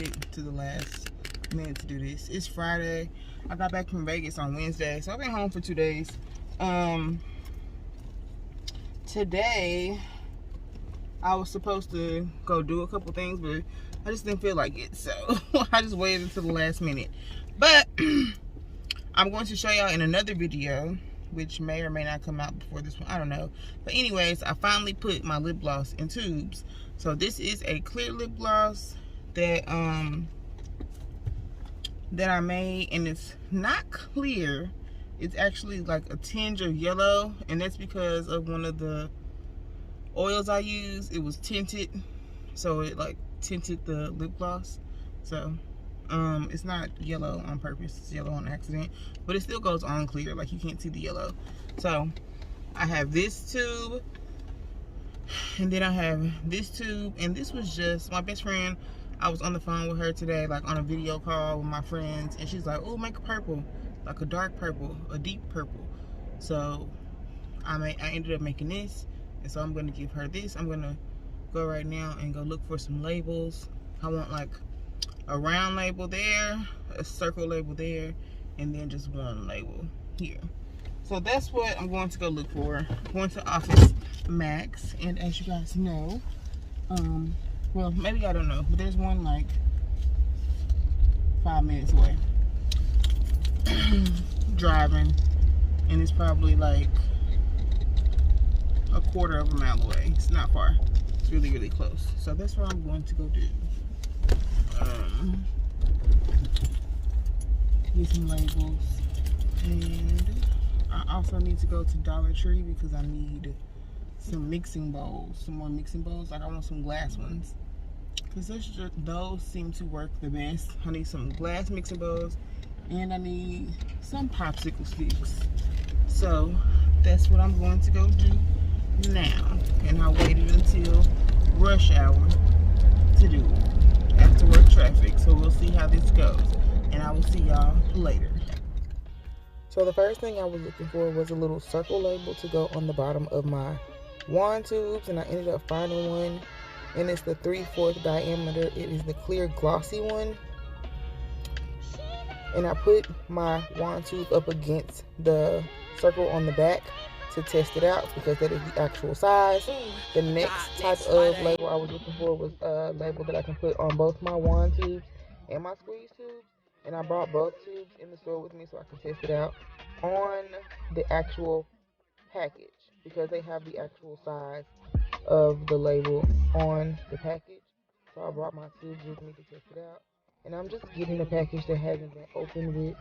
waited to the last minute to do this. It's Friday. I got back from Vegas on Wednesday, so I've been home for 2 days. Today I was supposed to go do a couple things, but I just didn't feel like it, so I just waited until the last minute. But I'm going to show y'all in another video, which may or may not come out before this one, I don't know. But anyways, I finally put my lip gloss in tubes. So this is a clear lip gloss that I made, and it's not clear. It's actually like a tinge of yellow, and that's because of one of the oils I use. It was tinted, so it like tinted the lip gloss. So it's not yellow on purpose, it's yellow on accident, but it still goes on clear, like you can't see the yellow. So I have this tube, and then I have this tube, and this was just my best friend. I was on the phone with her today, like on a video call with my friends, and she's like, oh, make a purple, like a dark purple, a deep purple. So I ended up making this, and so I'm going to give her this. I'm going to go right now and go look for some labels. I want like a round label there, a circle label there, and then just one label here. So that's what I'm going to go look for. I'm going to Office Max, and as you guys know, well, maybe I don't know, but there's one like 5 minutes away. Driving, and it's probably like a quarter of a mile away. It's not far. It's really, really close. So that's what I'm going to go do. Get some labels, and I also need to go to Dollar Tree because I need some mixing bowls, some more mixing bowls. Like I want some glass ones, because those seem to work the best. I need some glass mixing bowls, and I need some popsicle sticks. So that's what I'm going to go do now, and I waited until rush hour to do it, after work traffic. So we'll see how this goes, and I will see y'all later. So the first thing I was looking for was a little circle label to go on the bottom of my wand tubes, and I ended up finding one, and it's the 3/4 diameter. It is the clear glossy one, and I put my wand tube up against the circle on the back to test it out, because that is the actual size. The next type of label I was looking for was a label that I can put on both my wand tubes and my squeeze tubes, and I brought both tubes in the store with me so I can test it out on the actual package, because they have the actual size of the label on the package. So I brought my tubes with me to test it out, and I'm just getting a package that hasn't been opened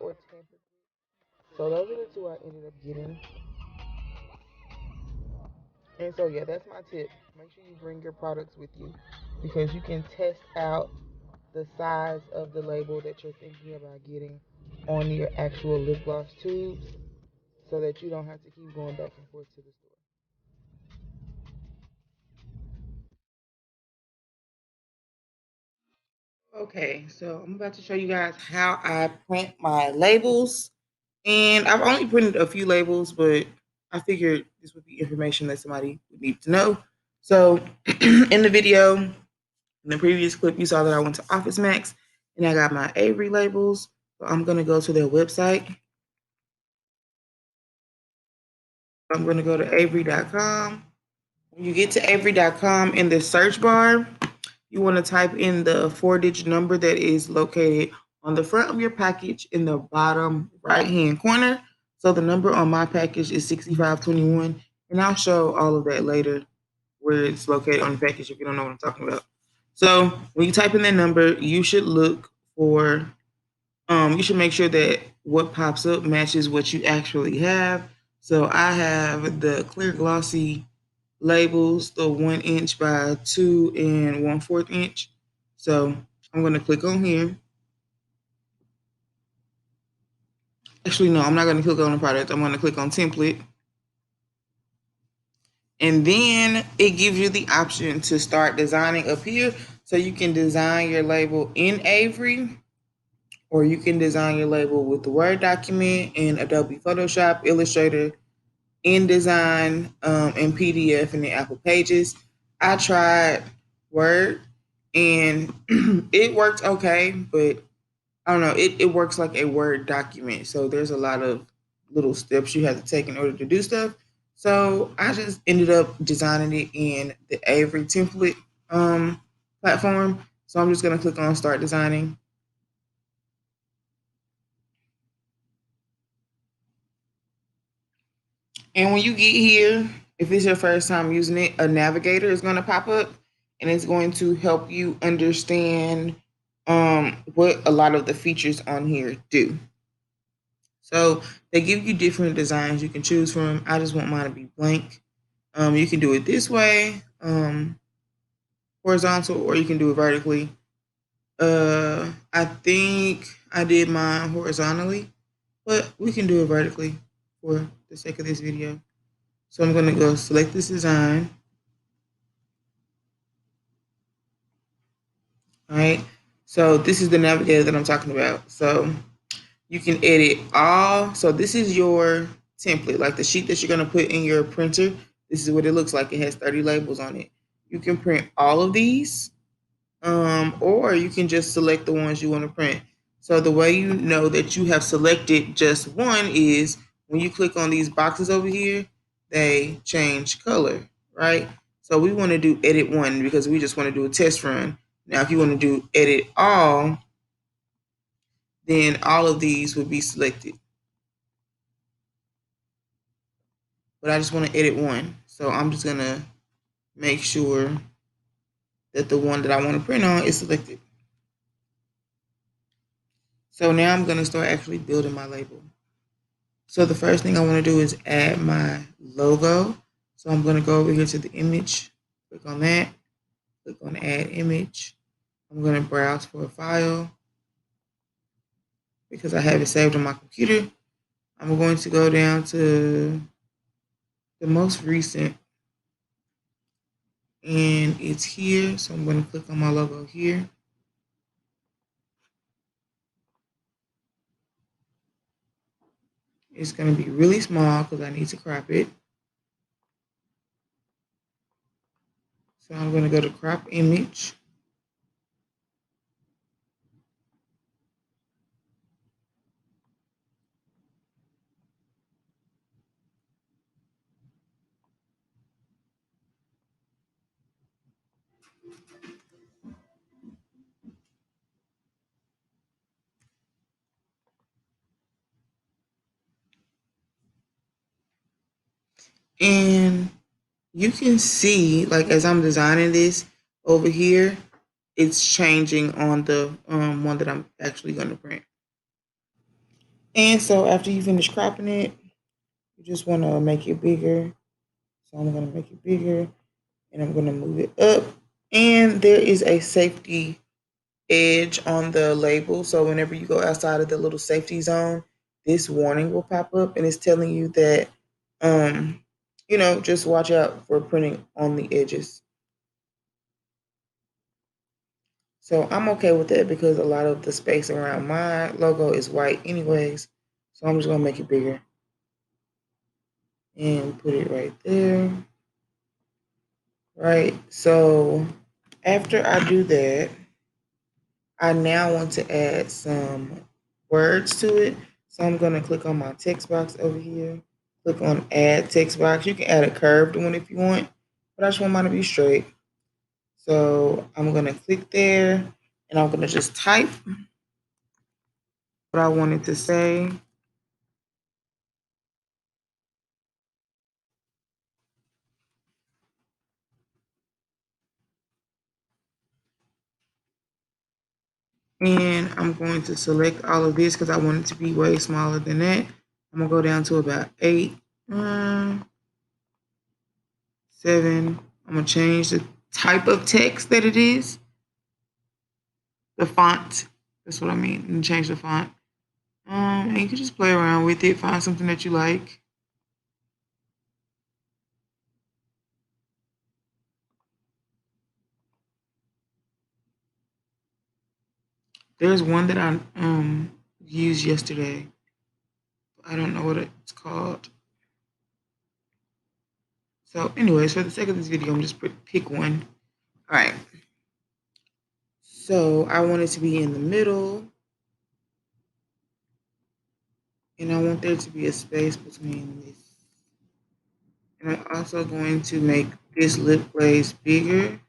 or tampered. So those are the two I ended up getting. And so yeah, that's my tip. Make sure you bring your products with you, because you can test out the size of the label that you're thinking about getting on your actual lip gloss tubes, so that you don't have to keep going back and forth to the store. Okay, so I'm about to show you guys how I print my labels. And I've only printed a few labels, but I figured this would be information that somebody would need to know. So in the video, in the previous clip, you saw that I went to Office Max and I got my Avery labels. So I'm going to go to their website. I'm going to go to avery.com. When you get to avery.com, in the search bar, you want to type in the 4-digit number that is located on the front of your package in the bottom right-hand corner. So the number on my package is 6521, and I'll show all of that later where it's located on the package if you don't know what I'm talking about. So when you type in that number, you should look for, you should make sure that what pops up matches what you actually have. So I have the clear glossy labels, the 1 inch by 2 1/4 inch. So I'm going to click on here. Actually, no, I'm not going to click on the product. I'm going to click on template. And then it gives you the option to start designing up here. So you can design your label in Avery, or you can design your label with the Word document in Adobe Photoshop, Illustrator, InDesign, and PDF in the Apple Pages. I tried Word, and it worked okay, but I don't know, it works like a Word document. So there's a lot of little steps you have to take in order to do stuff. So I just ended up designing it in the Avery template platform. So I'm just gonna click on start designing. And when you get here, if it's your first time using it, a navigator is gonna pop up and it's going to help you understand what a lot of the features on here do. So they give you different designs you can choose from. I just want mine to be blank. You can do it this way, horizontal, or you can do it vertically. I think I did mine horizontally, but we can do it vertically for the sake of this video. So I'm gonna go select this design. All right. So this is the navigator that I'm talking about. So you can edit all. So this is your template, like the sheet that you're going to put in your printer. This is what it looks like. It has 30 labels on it. You can print all of these, or you can just select the ones you want to print. So the way you know that you have selected just one is when you click on these boxes over here, they change color, right? So we want to do edit one because we just want to do a test run. Now, if you want to do edit all, then all of these would be selected. But I just want to edit one. So I'm just going to make sure that the one that I want to print on is selected. So now I'm going to start actually building my label. So the first thing I want to do is add my logo. So I'm going to go over here to the image, click on that, click on add image. I'm going to browse for a file because I have it saved on my computer. I'm going to go down to the most recent and it's here. So I'm going to click on my logo here. It's going to be really small because I need to crop it. So I'm going to go to crop image. And you can see, like, as I'm designing this over here, it's changing on the one that I'm actually going to print. And so after you finish cropping it, you just want to make it bigger. So I'm going to make it bigger and I'm going to move it up. And there is a safety edge on the label. So whenever you go outside of the little safety zone, this warning will pop up and it's telling you that, just watch out for printing on the edges. So I'm okay with that because a lot of the space around my logo is white anyways. So I'm just going to make it bigger and put it right there. Right. So after I do that, I now want to add some words to it. So I'm going to click on my text box over here. Click on add text box. You can add a curved one if you want, but I just want mine to be straight. So I'm going to click there and I'm going to just type what I wanted to say. And I'm going to select all of this because I want it to be way smaller than that. I'm going to go down to about 8, 7. I'm going to change the type of text that it is. The font. That's what I mean. And change the font. And you can just play around with it. Find something that you like. There's one that I used yesterday. I don't know what it's called. So anyways, for the sake of this video, I'm just pick one. All right. So I want it to be in the middle. And I want there to be a space between this. And I'm also going to make this lip glaze bigger.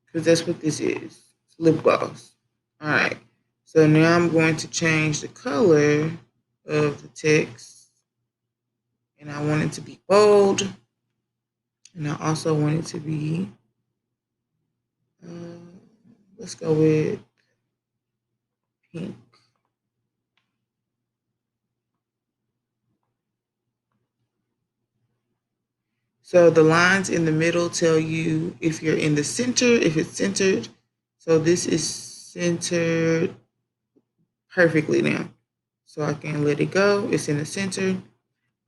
Because that's what this is. It's lip gloss. Alright. So now I'm going to change the color of the text. And I want it to be bold. And I also want it to be, let's go with pink. So the lines in the middle tell you if you're in the center, if it's centered. So this is centered perfectly now. So I can let it go. It's in the center,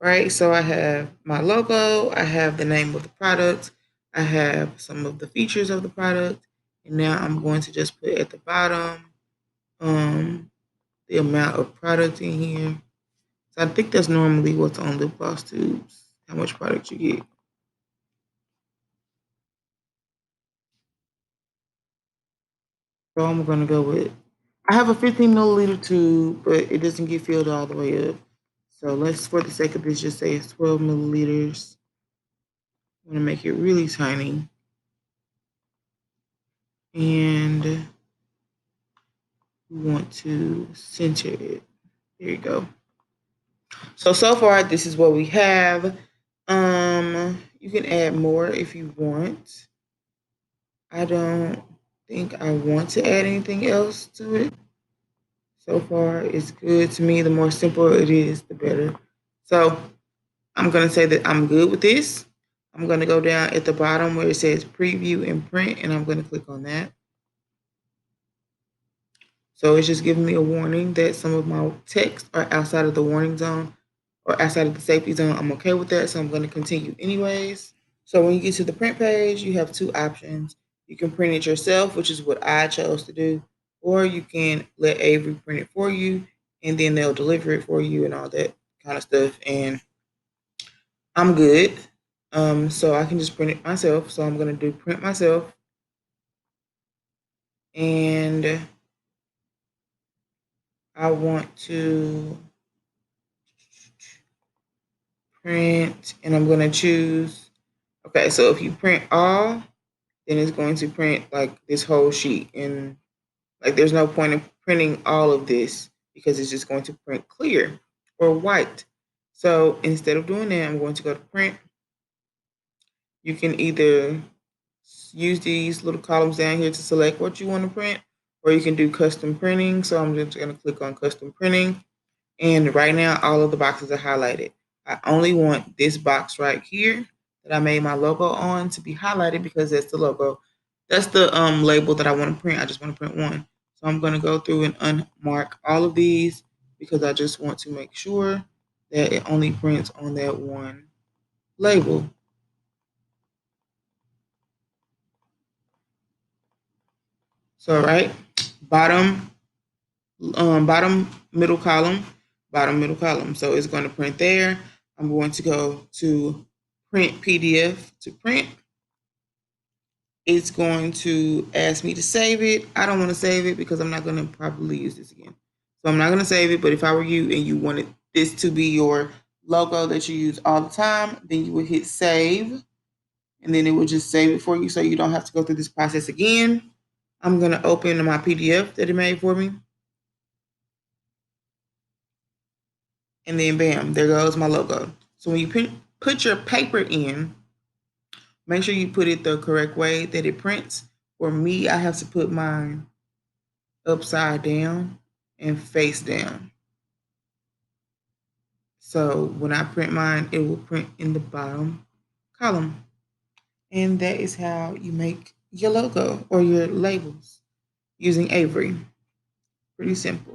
right? So I have my logo. I have the name of the product. I have some of the features of the product. And now I'm going to just put at the bottom the amount of product in here. So I think that's normally what's on lip gloss tubes, how much product you get. So I'm going to go with, I have a 15 milliliter tube, but it doesn't get filled all the way up. So let's, for the sake of this, just say it's 12 milliliters. I'm going to make it really tiny. And we want to center it. There you go. So far, this is what we have. You can add more if you want. I don't think I want to add anything else to it. So far, it's good to me. The more simple it is, the better. So I'm going to say that I'm good with this. I'm going to go down at the bottom where it says preview and print, and I'm going to click on that. So it's just giving me a warning that some of my text are outside of the warning zone or outside of the safety zone. I'm okay with that, so I'm going to continue anyways. So when you get to the print page, you have two options. You can print it yourself, which is what I chose to do, or you can let Avery print it for you, and then they'll deliver it for you and all that kind of stuff. And I'm good. So I can just print it myself. So I'm going to do print myself. And I want to print, and I'm going to choose. Okay, so if you print all, then it's going to print like this whole sheet. And like there's no point in printing all of this because it's just going to print clear or white. So instead of doing that, I'm going to go to print. You can either use these little columns down here to select what you want to print, or you can do custom printing. So I'm just going to click on custom printing. And right now, all of the boxes are highlighted. I only want this box right here that I made my logo on to be highlighted because that's the logo. That's the label that I want to print. I just want to print one. So I'm going to go through and unmark all of these because I just want to make sure that it only prints on that one label. So right, bottom middle column, bottom middle column. So it's going to print there. I'm going to go to print PDF to print. It's going to ask me to save it. I don't want to save it because I'm not going to probably use this again. So I'm not going to save it, but if I were you and you wanted this to be your logo that you use all the time, then you would hit save, and then it would just save it for you so you don't have to go through this process again. I'm going to open my PDF that it made for me. And then bam, there goes my logo. So when you put your paper in, make sure you put it the correct way that it prints. For me, I have to put mine upside down and face down. So when I print mine, it will print in the bottom column. And that is how you make your logo or your labels using Avery. Pretty simple.